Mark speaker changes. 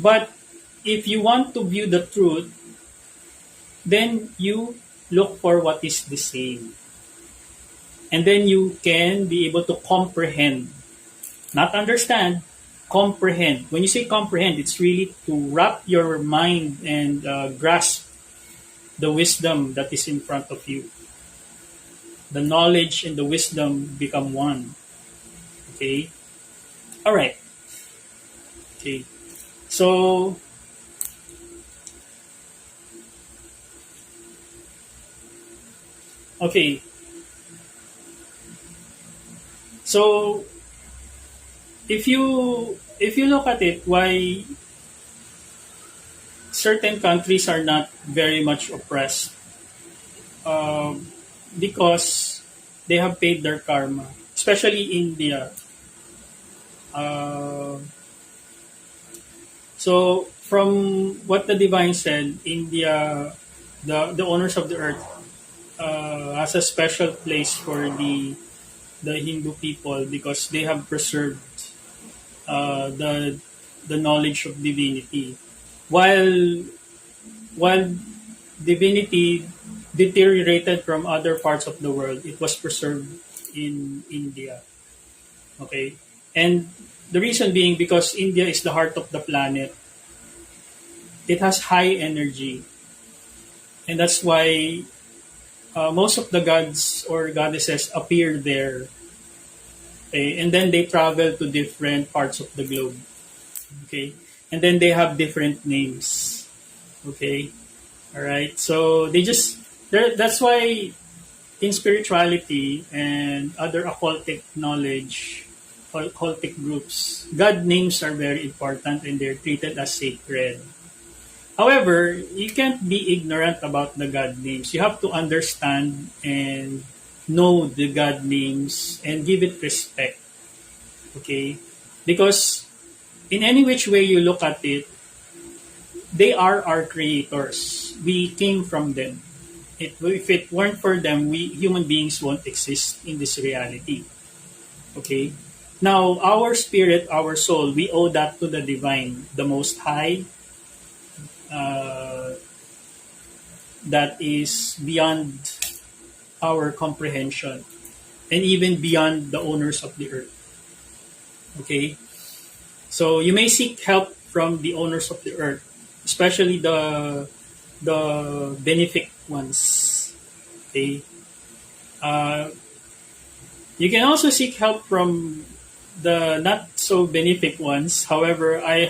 Speaker 1: But if you want to view the truth, then you look for what is the same. And then you can be able to comprehend, not understand, comprehend. When you say comprehend, it's really to wrap your mind and grasp the wisdom that is in front of you. The knowledge and the wisdom become one. Okay? All right. Okay. So, okay. So, if you look at it, why certain countries are not very much oppressed, um, because they have paid their karma, especially India. Uh, so from what the divine said, India, the owners of the earth, has a special place for the Hindu people because they have preserved the knowledge of divinity, while while divinity deteriorated from other parts of the world, it was preserved in India. Okay, and the reason being because India is the heart of the planet. It has high energy, and that's why most of the gods or goddesses appear there. Okay, and then they travel to different parts of the globe. Okay, and then they have different names. Okay, all right. So they just that's why in spirituality and other occultic knowledge, occultic groups, God names are very important and they're treated as sacred. However, you can't be ignorant about the God names. You have to understand and know the God names and give it respect. Okay? Because in any which way you look at it, they are our creators. We came from them. If it weren't for them, we human beings won't exist in this reality. Okay? Now, our spirit, our soul, we owe that to the divine, the Most High, uh, that is beyond our comprehension and even beyond the owners of the earth. Okay? So you may seek help from the owners of the earth, especially the benefic ones. Okay? Uh, you can also seek help from the not so benefic ones. However, I